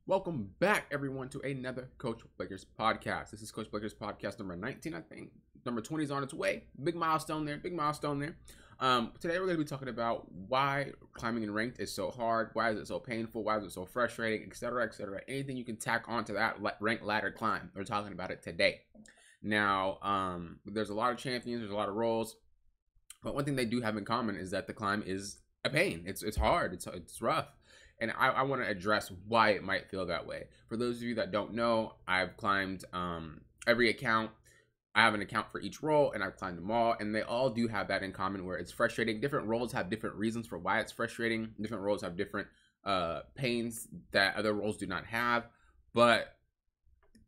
Welcome back, everyone, to another Coach Blakers podcast. This is Coach Blakers podcast number 19, I think. Number 20 is on its way. Big milestone there. Big milestone there. Today, we're going to be talking about why climbing in ranked is so hard. Why is it so painful? Why is it so frustrating? Etc. Etc. Anything you can tack onto that ranked ladder climb. We're talking about it today. Now, there's a lot of champions. There's a lot of roles. But one thing they do have in common is that the climb is a pain. It's hard. It's rough. And I want to address why it might feel that way. For those of you that don't know, I've climbed every account. I have an account for each role, and I've climbed them all. And they all do have that in common where it's frustrating. Different roles have different reasons for why it's frustrating. Different roles have different pains that other roles do not have. But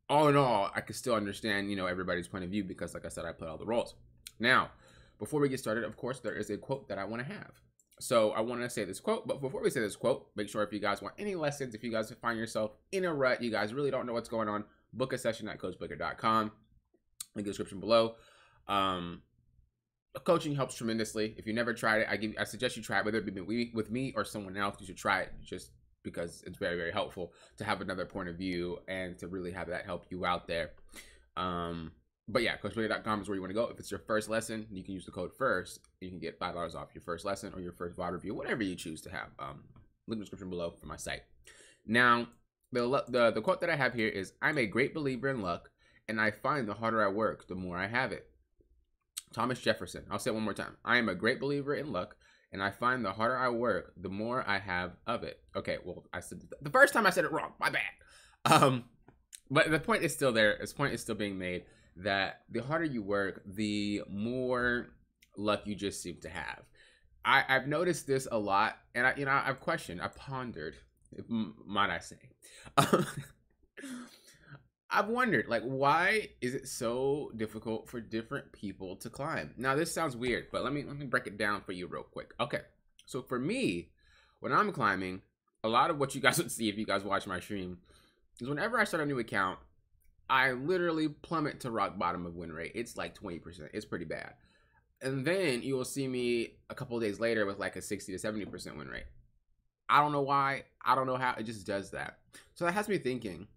all in all, I can still understand, everybody's point of view because, like I said, I play all the roles. Now, before we get started, of course, there is a quote that I want to have. So I want to say this quote, but before we say this quote, make sure if you guys want any lessons, if you guys find yourself in a rut, you guys really don't know what's going on, book a session at coachblaker.com. Link in the description below. Coaching helps tremendously. If you never tried it, I suggest you try it, whether it be with me or someone else. You should try it just because it's very, very helpful to have another point of view and to really have that help you out there. But yeah, coachblaker.com is where you want to go. If it's your first lesson, you can use the code FIRST. You can get $5 off your first lesson or your first VOD review, whatever you choose to have. Link in the description below for my site. Now, the quote that I have here is, "I'm a great believer in luck, and I find the harder I work, the more I have it." Thomas Jefferson. I'll say it one more time. "I am a great believer in luck, and I find the harder I work, the more I have of it." Okay, well, I said the first time I said it wrong. My bad. But the point is still there. This point is still being made that the harder you work, the more luck you just seem to have. I've noticed this a lot, and I've questioned, I've pondered, might I say. I've wondered, why is it so difficult for different people to climb? Now, this sounds weird, but let me break it down for you real quick. Okay, so for me, when I'm climbing, a lot of what you guys would see if you guys watch my stream is whenever I start a new account, I literally plummet to rock bottom of win rate. It's like 20%. It's pretty bad. And then you will see me a couple of days later with like a 60 to 70% win rate. I don't know why. I don't know how. It just does that. So that has me thinking,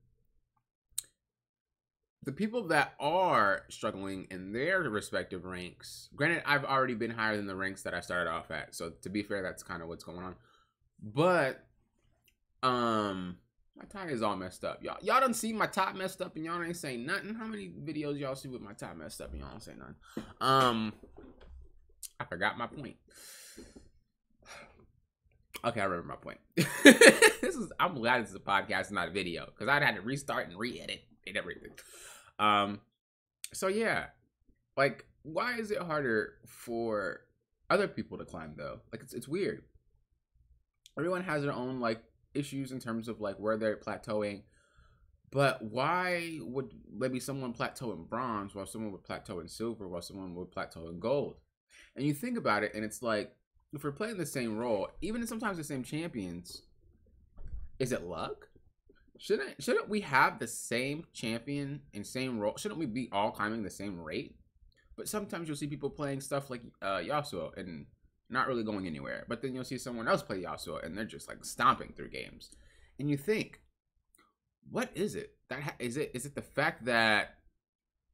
the people that are struggling in their respective ranks, granted, I've already been higher than the ranks that I started off at. So to be fair, that's kind of what's going on. But, my tie is all messed up. Y'all done see my top messed up and y'all ain't saying nothing. How many videos y'all see with my top messed up and y'all don't say nothing? I forgot my point. Okay, I remember my point. I'm glad this is a podcast, not a video, because I'd had to restart and re-edit and everything. So yeah, why is it harder for other people to climb though? It's weird. Everyone has their own issues in terms of where they're plateauing, but why would maybe someone plateau in bronze while someone would plateau in silver while someone would plateau in gold? And you think about it, and it's if we're playing the same role, even sometimes the same champions, is it luck? Shouldn't we have the same champion and same role? Shouldn't we be all climbing the same rate? But sometimes you'll see people playing stuff like Yasuo and not really going anywhere, but then you'll see someone else play Yasuo and they're just stomping through games, and you think, what is it? Is it the fact that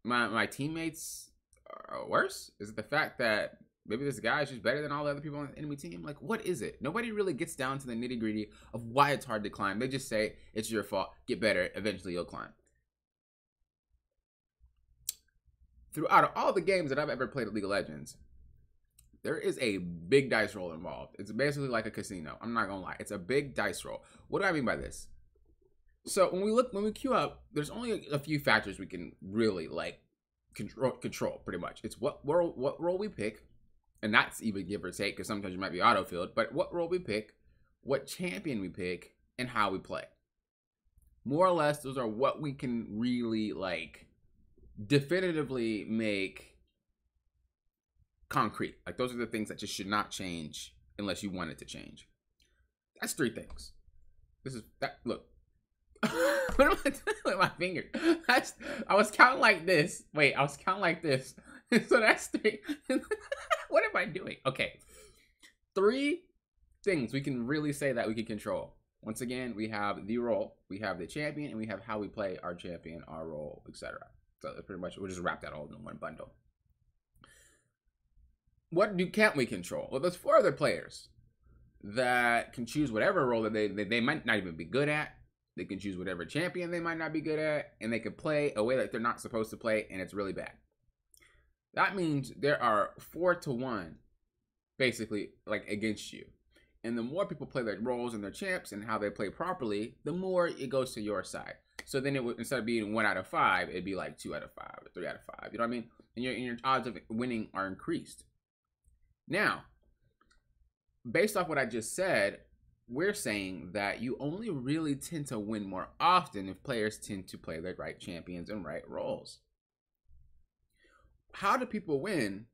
my teammates are worse? Is it the fact that maybe this guy is just better than all the other people on the enemy team? What is it? Nobody really gets down to the nitty gritty of why it's hard to climb. They just say it's your fault. Get better. Eventually you'll climb. Throughout all the games that I've ever played at League of Legends, there is a big dice roll involved. It's basically like a casino. I'm not gonna lie. It's a big dice roll. What do I mean by this? So when we queue up, there's only a few factors we can really control pretty much. It's what role we pick, and that's even give or take because sometimes you might be auto-filled, but what role we pick, what champion we pick, and how we play. More or less, those are what we can really definitively make concrete. Those are the things that just should not change unless you want it to change. That's 3 things. This is that. Look, what am I doing with my finger? I was counting like this. Wait, I was counting like this. So that's 3. What am I doing? Okay, 3 things we can really say that we can control. Once again, we have the role, we have the champion, and we have how we play our champion, our role, etc. So that's pretty much, we'll just wrap that all in one bundle. What can't we control? Well, there's 4 other players that can choose whatever role that they might not even be good at. They can choose whatever champion they might not be good at, and they can play a way that they're not supposed to play, and it's really bad. That means there are 4 to 1, basically, like, against you. And the more people play their roles and their champs and how they play properly, the more it goes to your side. So then it would, instead of being 1 out of 5, it'd be like 2 out of 5 or 3 out of 5. You know what I mean? And your odds of winning are increased. Now, based off what I just said, we're saying that you only really tend to win more often if players tend to play the right champions and right roles. How do people win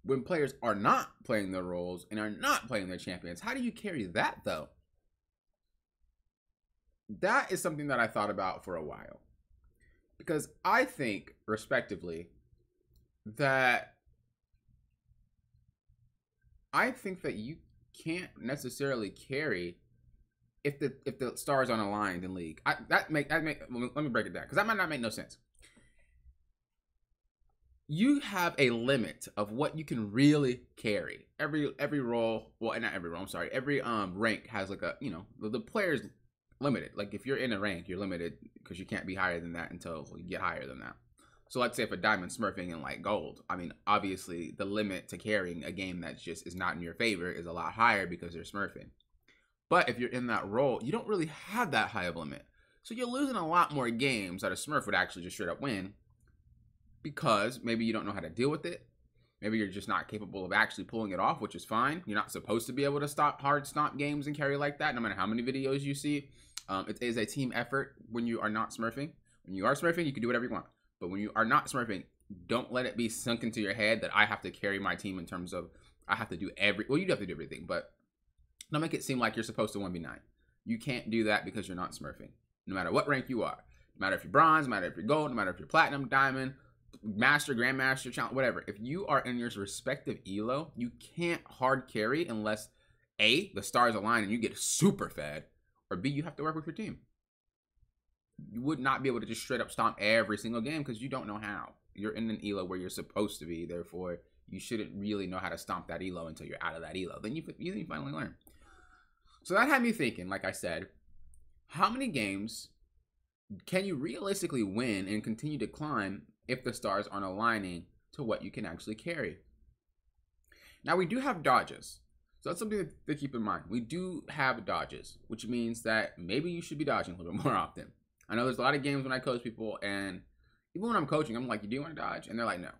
when players are not playing their roles and are not playing their champions? How do you carry that, though? That is something that I thought about for a while. Because I think, respectively, that you can't necessarily carry if the stars aren't aligned in league. Let me break it down, because that might not make no sense. You have a limit of what you can really carry. Every role, well, not every role, I'm sorry. Every rank has like a, the player's limited. Like if you're in a rank, you're limited because you can't be higher than that until you get higher than that. So let's say if a diamond smurfing in like gold, I mean, obviously the limit to carrying a game that just is not in your favor is a lot higher because they're smurfing. But if you're in that role, you don't really have that high of a limit. So you're losing a lot more games that a smurf would actually just straight up win, because maybe you don't know how to deal with it. Maybe you're just not capable of actually pulling it off, which is fine. You're not supposed to be able to hard stomp games and carry like that, no matter how many videos you see. It is a team effort when you are not smurfing. When you are smurfing, you can do whatever you want. But when you are not smurfing, don't let it be sunk into your head that I have to carry my team in terms of I have to do well, you do have to do everything, but don't make it seem like you're supposed to 1v9. You can't do that because you're not smurfing. No matter what rank you are. No matter if you're bronze, no matter if you're gold, no matter if you're platinum, diamond, master, grandmaster, challenge, whatever. If you are in your respective elo, you can't hard carry unless A, the stars align and you get super fed, or B, you have to work with your team. You would not be able to just straight up stomp every single game because you don't know how. You're in an elo where you're supposed to be, therefore you shouldn't really know how to stomp that elo until you're out of that elo. Then you finally learn. So that had me thinking, like I said, how many games can you realistically win and continue to climb if the stars aren't aligning to what you can actually carry? Now, we do have dodges. So that's something to keep in mind. We do have dodges, which means that maybe you should be dodging a little bit more often. I know there's a lot of games when I coach people, and even when I'm coaching, I'm like, do you want to dodge? And they're like, no.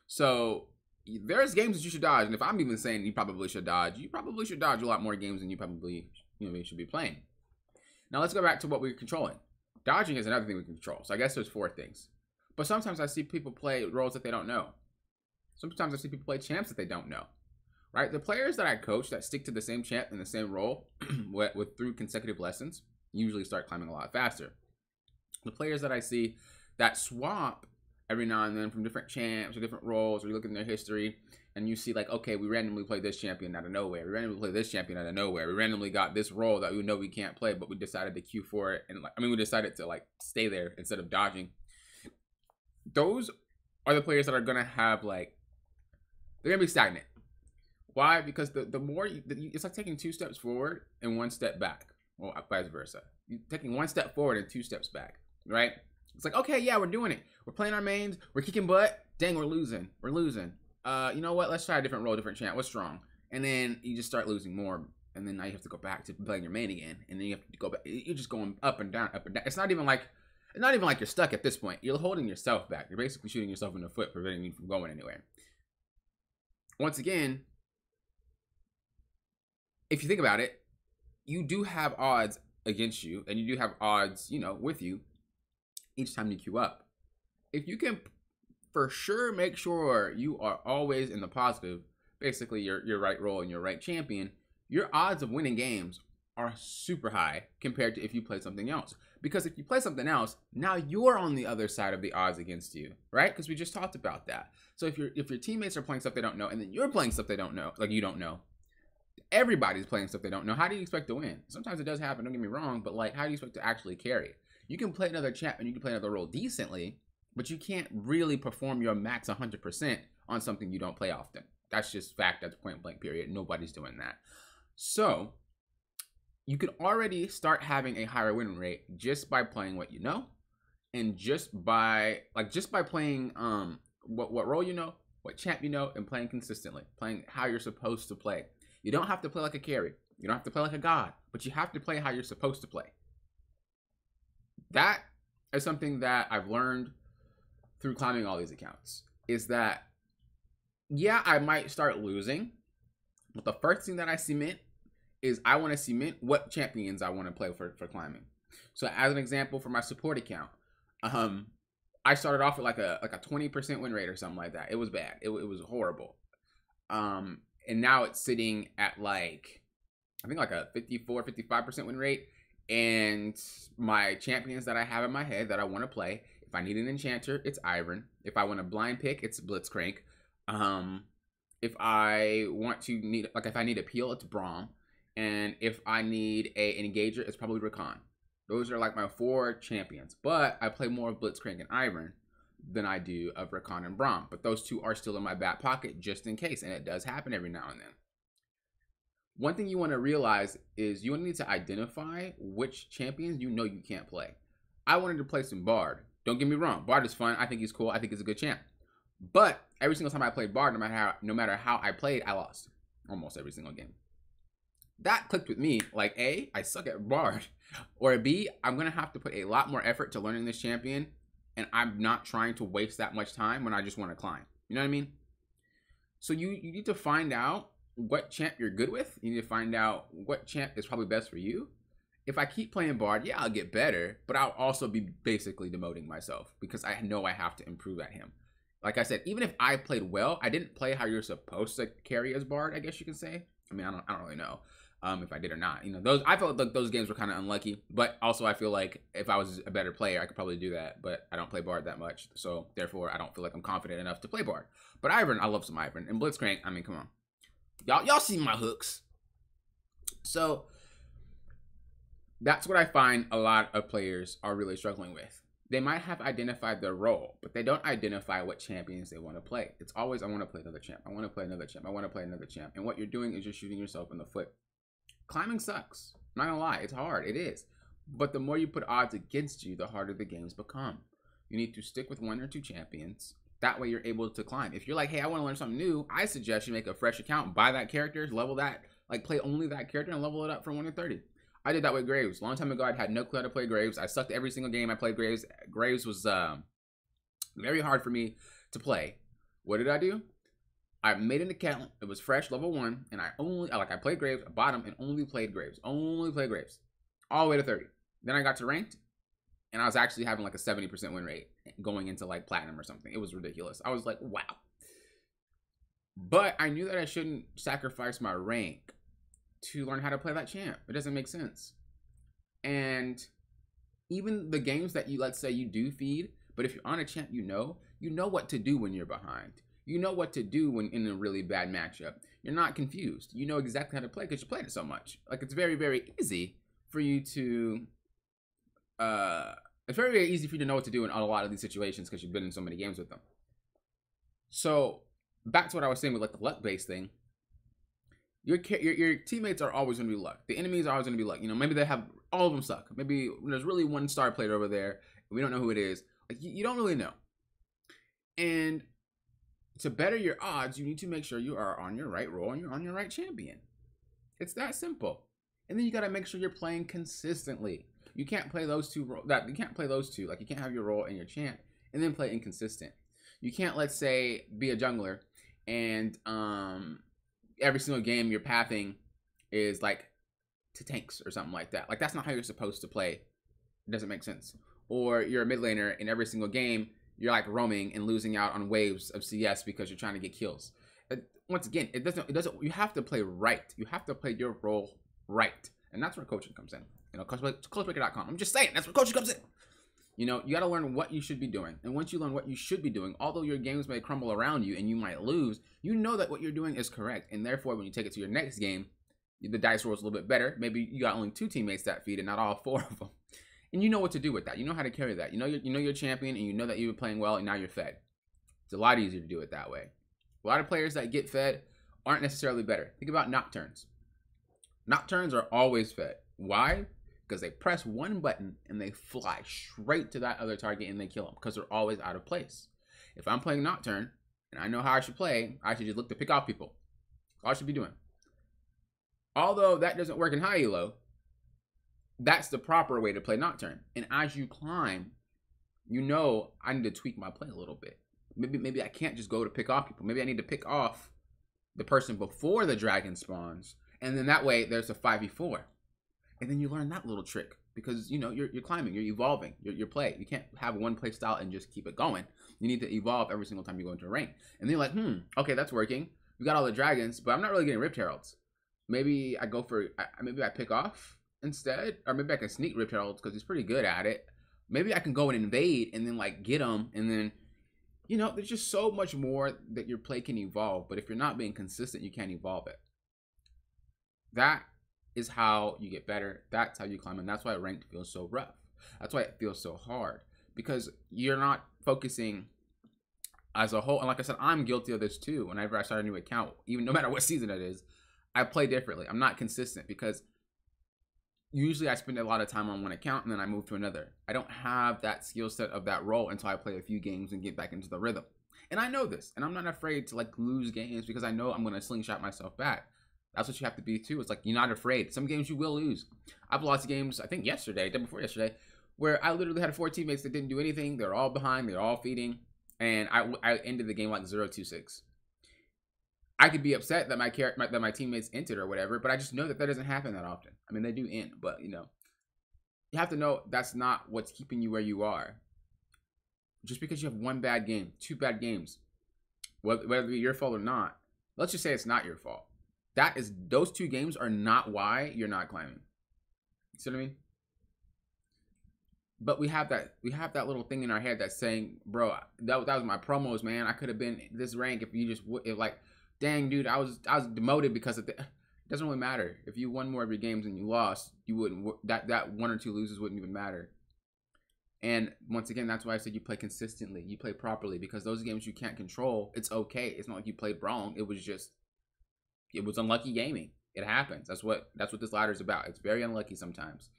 So there's games that you should dodge. And if I'm even saying you probably should dodge a lot more games than you probably should be playing. Now let's go back to what we're controlling. Dodging is another thing we can control. So I guess there's 4 things. But sometimes I see people play roles that they don't know. Sometimes I see people play champs that they don't know. Right? The players that I coach that stick to the same champ and the same role through consecutive lessons usually start climbing a lot faster. The players that I see that swap every now and then from different champs or different roles, or you look in their history and you see like, okay, we randomly played this champion out of nowhere. We randomly played this champion out of nowhere. We randomly got this role that we know we can't play, but we decided to queue for it. And we decided to like stay there instead of dodging. Those are the players that are going to have like, they're going to be stagnant. Why? Because the more, it's like taking 2 steps forward and 1 step back. Well, vice versa. You're taking 1 step forward and 2 steps back, right? It's like, okay, yeah, we're doing it. We're playing our mains. We're kicking butt. Dang, we're losing. We're losing. You know what? Let's try a different role, different champ. What's strong? And then you just start losing more. And then now you have to go back to playing your main again. And then you have to go back. You're just going up and down, up and down. It's not even like you're stuck at this point. You're holding yourself back. You're basically shooting yourself in the foot, preventing you from going anywhere. Once again, if you think about it, you do have odds against you, and you do have odds, with you each time you queue up. If you can for sure make sure you are always in the positive, basically your right role and your right champion, your odds of winning games are super high compared to if you play something else. Because if you play something else, now you're on the other side of the odds against you, right? Because we just talked about that. So if your teammates are playing stuff they don't know, and then you're playing stuff they don't know, like you don't know, Everybody's playing stuff they don't know. How do you expect to win? Sometimes it does happen, don't get me wrong, but like, how do you expect to actually carry? You can play another champ and you can play another role decently, but you can't really perform your max 100% on something you don't play often. That's just fact. That's point blank period. Nobody's doing that. So you can already start having a higher win rate just by playing what you know, and just by playing what role you know, what champ you know, and playing consistently, playing how you're supposed to play. You don't have to play like a carry. You don't have to play like a god, but you have to play how you're supposed to play. That is something that I've learned through climbing all these accounts, is that, yeah, I might start losing, but the first thing that I cement is I want to cement what champions I want to play for climbing. So as an example, for my support account, I started off with like a 20% win rate or something like that. It was bad. It was horrible. And now it's sitting at like, I think like a 54, 55% win rate. And my champions that I have in my head that I want to play, if I need an enchanter, it's Ivern. If I want a blind pick, it's Blitzcrank. If I want to need, like if I need a peel, it's Braum. And if I need an engager, it's probably Rakan. Those are like my 4 champions. But I play more of Blitzcrank and Ivern than I do of Rakan and Braum. But those 2 are still in my back pocket just in case. And it does happen every now and then. One thing you want to realize is you need to identify which champions you know you can't play. I wanted to play some Bard. Don't get me wrong. Bard is fun. I think he's cool. I think he's a good champ. But every single time I played Bard, no matter how I played, I lost. Almost every single game. That clicked with me. Like, A, I suck at Bard. Or B, I'm going to have to put a lot more effort to learning this champion. And I'm not trying to waste that much time when I just want to climb. You know what I mean? So you need to find out what champ you're good with. You need to find out what champ is probably best for you. If I keep playing Bard, yeah, I'll get better. But I'll also be basically demoting myself because I know I have to improve at him. Like I said, even if I played well, I didn't play how you're supposed to carry as Bard, I guess you can say. I mean, I don't really know if I did or not. You know, I felt like those games were kind of unlucky. But also, I feel like if I was a better player, I could probably do that. But I don't play Bard that much, so therefore, I don't feel like I'm confident enough to play Bard. But Ivern, I love some Ivern, and Blitzcrank. I mean, come on, y'all see my hooks. So that's what I find a lot of players are really struggling with. They might have identified their role, but they don't identify what champions they want to play. It's always, I want to play another champ. I want to play another champ. I want to play another champ. And what you're doing is you're shooting yourself in the foot. Climbing sucks. I'm not going to lie. It's hard. It is. But the more you put odds against you, the harder the games become. You need to stick with 1 or 2 champions. That way you're able to climb. If you're like, hey, I want to learn something new, I suggest you make a fresh account, buy that character, level that, like play only that character and level it up from 1 to 30. I did that with Graves. A long time ago, I had no clue how to play Graves. I sucked every single game I played Graves. Graves was very hard for me to play. What did I do? I made an account. It was fresh, level 1, and I played Graves, I bought him, and only played Graves. Only played Graves. All the way to 30. Then I got to ranked, and I was actually having like a 70% win rate going into like platinum or something. It was ridiculous. I was like, wow. But I knew that I shouldn't sacrifice my rank to learn how to play that champ. It doesn't make sense. And even the games that you, let's say you do feed, but if you're on a champ, you know what to do when you're behind. You know what to do when in a really bad matchup. You're not confused. You know exactly how to play because you played it so much. Like, it's very, very easy for you to, it's very, very easy for you to know what to do in a lot of these situations because you've been in so many games with them. So back to what I was saying with like the luck-based thing. Your teammates are always going to be luck. The enemies are always going to be luck. You know, maybe they have, all of them suck. Maybe there's really one star player over there. We don't know who it is. Like, you don't really know. And to better your odds, you need to make sure you are on your right role and you're on your right champion. It's that simple. And then you got to make sure you're playing consistently. You can't play those two. You can't play those two. Like, you can't have your role and your champ and then play inconsistent. You can't, let's say, be a jungler and every single game your pathing is like to tanks or something like that. Like, that's not how you're supposed to play. It doesn't make sense. Or you're a mid laner in every single game you're like roaming and losing out on waves of CS because you're trying to get kills. Once again, it doesn't, you have to play right. You have to play your role right. And that's where coaching comes in. You know, coachbreaker.com. I'm just saying, that's where coaching comes in. You know, you got to learn what you should be doing. And once you learn what you should be doing, although your games may crumble around you and you might lose, you know that what you're doing is correct. And therefore, when you take it to your next game, The dice rolls a little bit better. Maybe you got only 2 teammates that feed and not all 4 of them. And you know what to do with that. You know how to carry that. You know you're a champion, and you know that you've been playing well, and now you're fed. It's a lot easier to do it that way. A lot of players that get fed aren't necessarily better. Think about Nocturnes. Nocturnes are always fed. Why? Because they press one button and they fly straight to that other target and they kill them because they're always out of place. If I'm playing Nocturne and I know how I should play, I should just look to pick off people. All I should be doing. Although that doesn't work in high elo, that's the proper way to play Nocturne. And as you climb, you know I need to tweak my play a little bit. Maybe I can't just go to pick off people. Maybe I need to pick off the person before the dragon spawns. And then that way there's a 5v4. And then you learn that little trick because, you know, you're climbing, you're evolving, your play. You can't have one play style and just keep it going. You need to evolve every single time you go into a rank. And then you're like, okay, that's working. We got all the dragons, but I'm not really getting Rift Heralds. Maybe I go for, maybe I pick off instead, or maybe I can sneak Rift Heralds because he's pretty good at it. Maybe I can go and invade and then like get him, and then, you know, there's just so much more that your play can evolve. But if you're not being consistent, you can't evolve it. That is how you get better. That's how you climb, and that's why ranked feels so rough. That's why it feels so hard, because you're not focusing as a whole. And like I said, I'm guilty of this too. Whenever I start a new account, even no matter what season it is, I play differently. I'm not consistent because usually I spend a lot of time on one account and then I move to another. I don't have that skill set of that role until I play a few games and get back into the rhythm. And I know this, and I'm not afraid to like lose games because I know I'm going to slingshot myself back. That's what you have to be too. It's like you're not afraid. Some games you will lose. I've lost games, I think yesterday, day before yesterday, where I literally had 4 teammates that didn't do anything. They're all behind. They're all feeding. And I ended the game like 0-2-6. I could be upset that my teammates entered or whatever, but I just know that doesn't happen that often. I mean, they do end, but you know, you have to know that's not what's keeping you where you are. Just because you have 1 bad game, 2 bad games, whether it's your fault or not, let's just say it's not your fault. Those 2 games are not why you're not climbing. You see what I mean? But we have that little thing in our head that's saying, bro, that was my promos, man. I could have been this rank if you just like, dang, dude, I was demoted because of it doesn't really matter. If you won more of your games and you lost, you wouldn't, that 1 or 2 loses wouldn't even matter. And once again, that's why I said you play consistently, you play properly, because those games you can't control, it's okay. It's not like you played wrong. It was unlucky gaming. It happens. That's what this ladder is about. It's very unlucky sometimes.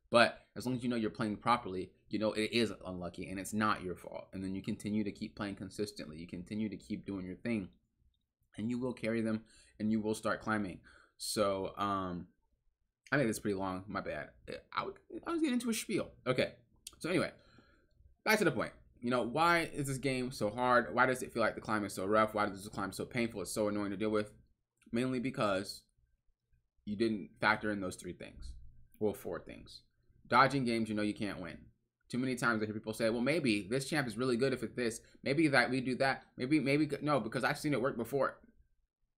But as long as you know you're playing properly, you know it is unlucky and it's not your fault. And then you continue to keep playing consistently. You continue to keep doing your thing. And you will carry them and you will start climbing. So, I think it's pretty long. My bad. I was getting into a spiel. Okay. So anyway, back to the point. You know, why is this game so hard? Why does it feel like the climb is so rough? Why does the climb so painful? It's so annoying to deal with. Mainly because you didn't factor in those 3 things. Well, 4 things. Dodging games you know you can't win. Too many times I hear people say, well, maybe this champ is really good if it's this. Maybe that we do that. Maybe, no, because I've seen it work before.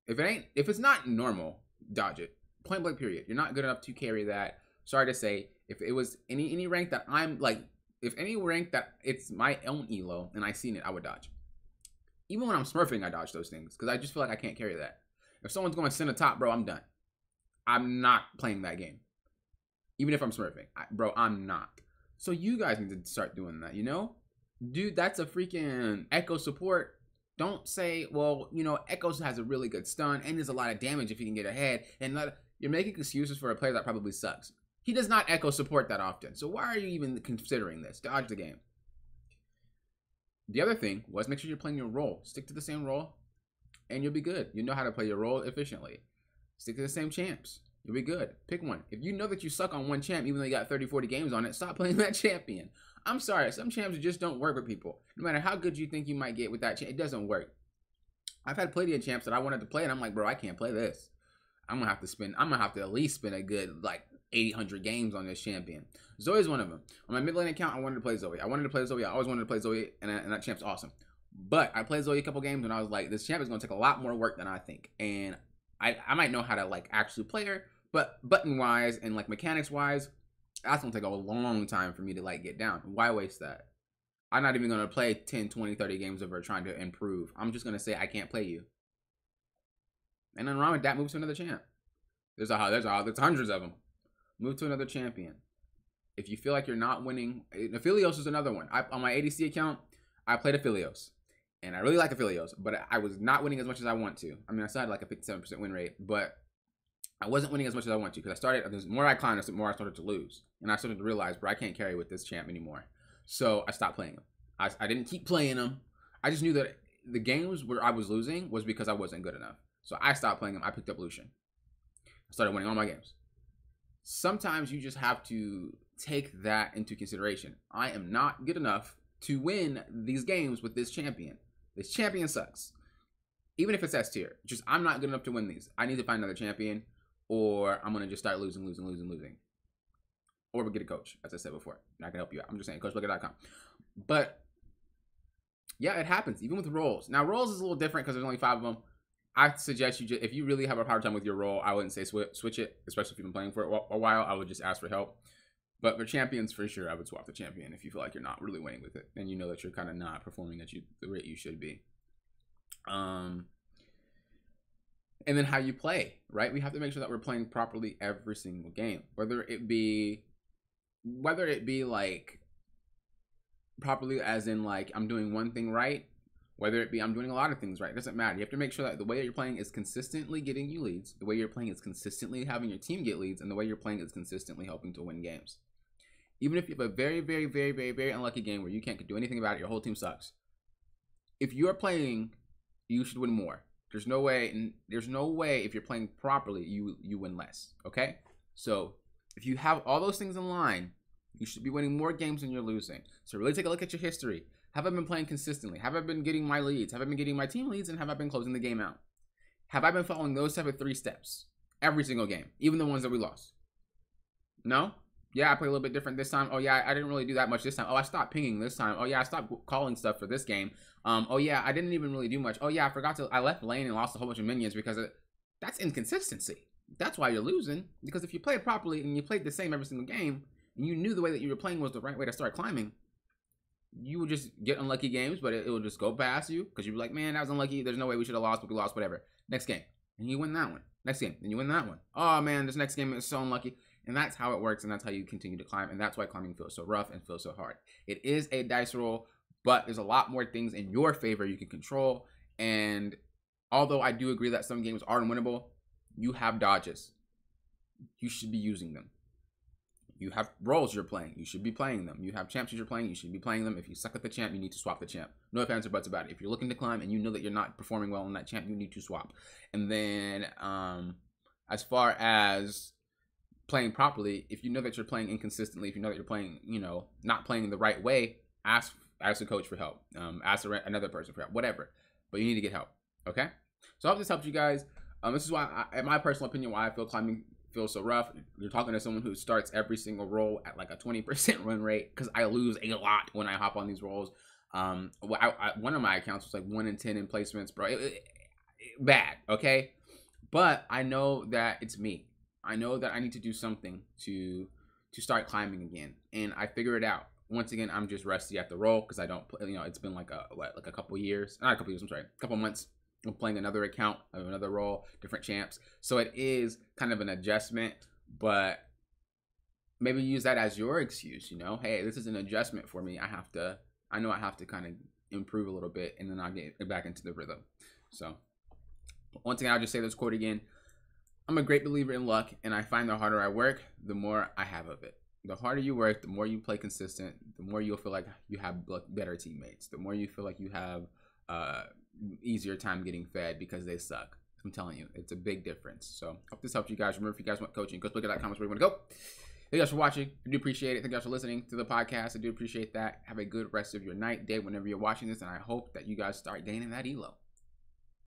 If it's not normal, dodge it. Point blank period. You're not good enough to carry that. Sorry to say, if it was any rank that I'm like, if any rank that it's my own elo and I seen it, I would dodge. Even when I'm smurfing, I dodge those things because I just feel like I can't carry that. If someone's going center top, bro, I'm done. I'm not playing that game. Even if I'm smurfing. Bro, I'm not. So you guys need to start doing that, you know? Dude, that's a freaking Echo support. Don't say, well, you know, Echo has a really good stun and there's a lot of damage if he can get ahead. And you're making excuses for a player that probably sucks. He does not Echo support that often. So why are you even considering this? Dodge the game. The other thing was make sure you're playing your role. Stick to the same role. And you'll be good. You know how to play your role efficiently. Stick to the same champs. You'll be good. Pick one. If you know that you suck on one champ, even though you got 30, 40 games on it, stop playing that champion. I'm sorry. Some champs just don't work with people. No matter how good you think you might get with that champ, it doesn't work. I've had plenty of champs that I wanted to play, and I'm like, bro, I can't play this. I'm going to have to at least spend a good, like, 800 games on this champion. Zoe's one of them. On my mid lane account, I wanted to play Zoe. I always wanted to play Zoe, and that champ's awesome. But I played Zoe a couple games and I was like, this champ is going to take a lot more work than I think. And I might know how to like actually play her, but button wise and like mechanics wise, that's going to take a long time for me to like get down. Why waste that? I'm not even going to play 10, 20, 30 games of her trying to improve. I'm just going to say I can't play you. And then Ramadap moves to another champ. There's hundreds of them. Move to another champion. If you feel like you're not winning, Aphelios is another one. On my ADC account, I played Aphelios. And I really like Aphelios, but I was not winning as much as I want to. I mean, I still had like a 57% win rate, but I wasn't winning as much as I want to because the more I climbed, the more I started to lose. And I started to realize, bro, I can't carry with this champ anymore. So I stopped playing him. I didn't keep playing him. I just knew that the games where I was losing was because I wasn't good enough. So I stopped playing him. I picked up Lucian. I started winning all my games. Sometimes you just have to take that into consideration. I am not good enough to win these games with this champion. This champion sucks. Even if it's S tier. Just, I'm not good enough to win these. I need to find another champion, or I'm going to just start losing. Or we'll get a coach, as I said before. I can help you out. I'm just saying, CoachBooker.com. But, yeah, it happens. Even with roles. Now, roles is a little different because there's only 5 of them. I suggest you just, if you really have a hard time with your role, I wouldn't say switch it, especially if you've been playing for a while. I would just ask for help. But for champions, for sure, I would swap the champion if you feel like you're not really winning with it and you know that you're kind of not performing at the rate you should be. And then how you play, right? We have to make sure that we're playing properly every single game, whether it be like properly as in like I'm doing one thing right, whether it be I'm doing a lot of things right. It doesn't matter. You have to make sure that the way that you're playing is consistently getting you leads, the way you're playing is consistently having your team get leads, and the way you're playing is consistently helping to win games. Even if you have a very, very, very, very, very unlucky game where you can't do anything about it, your whole team sucks. If you're playing, you should win more. There's no way if you're playing properly, you win less, okay? So if you have all those things in line, you should be winning more games than you're losing. So really take a look at your history. Have I been playing consistently? Have I been getting my leads? Have I been getting my team leads? And have I been closing the game out? Have I been following those type of 3 steps every single game, even the ones that we lost? No? Yeah, I played a little bit different this time. Oh, yeah, I didn't really do that much this time. Oh, I stopped pinging this time. Oh, yeah, I stopped calling stuff for this game. Oh, yeah, I didn't even really do much. Oh, yeah, I left lane and lost a whole bunch of minions because that's inconsistency. That's why you're losing. Because if you play it properly and you played the same every single game, and you knew the way that you were playing was the right way to start climbing, you would just get unlucky games, but it would just go past you because you'd be like, man, that was unlucky. There's no way we should have lost, but we lost, whatever. Next game. And you win that one. Next game. And you win that one. Oh, man, this next game is so unlucky. And that's how it works, and that's how you continue to climb, and that's why climbing feels so rough and feels so hard. It is a dice roll, but there's a lot more things in your favor you can control, and although I do agree that some games are unwinnable, you have dodges. You should be using them. You have roles you're playing. You should be playing them. You have champs you're playing. You should be playing them. If you suck at the champ, you need to swap the champ. No ifs, ands, or buts about it. If you're looking to climb and you know that you're not performing well on that champ, you need to swap. And then as far as playing properly, if you know that you're playing inconsistently, if you know that you're playing, not playing the right way, ask a coach for help. Ask another person for help, whatever. But you need to get help, okay? So I hope this helps you guys. This is why, in my personal opinion, why I feel climbing feels so rough. You're talking to someone who starts every single roll at like a 20% run rate because I lose a lot when I hop on these rolls. One of my accounts was like 1 in 10 in placements, bro. Bad, okay? But I know that it's me. I know that I need to do something to start climbing again, and I figure it out. Once again, I'm just rusty at the roll because I don't play. It's been like a couple years, not a couple years. I'm sorry, a couple months. I'm playing another account, another role, different champs. So it is kind of an adjustment, but maybe use that as your excuse. Hey, this is an adjustment for me. I know I have to kind of improve a little bit, and then I'll get back into the rhythm. So once again, I'll just say this quote again. I'm a great believer in luck, and I find the harder I work, the more I have of it. The harder you work, the more you play consistent, the more you'll feel like you have better teammates, the more you feel like you have easier time getting fed because they suck. I'm telling you, it's a big difference. So hope this helps you guys. Remember, if you guys want coaching, CoachBooker.com is where you want to go. Thank you guys for watching. I do appreciate it. Thank you guys for listening to the podcast. I do appreciate that. Have a good rest of your night, day, whenever you're watching this, and I hope that you guys start gaining that elo.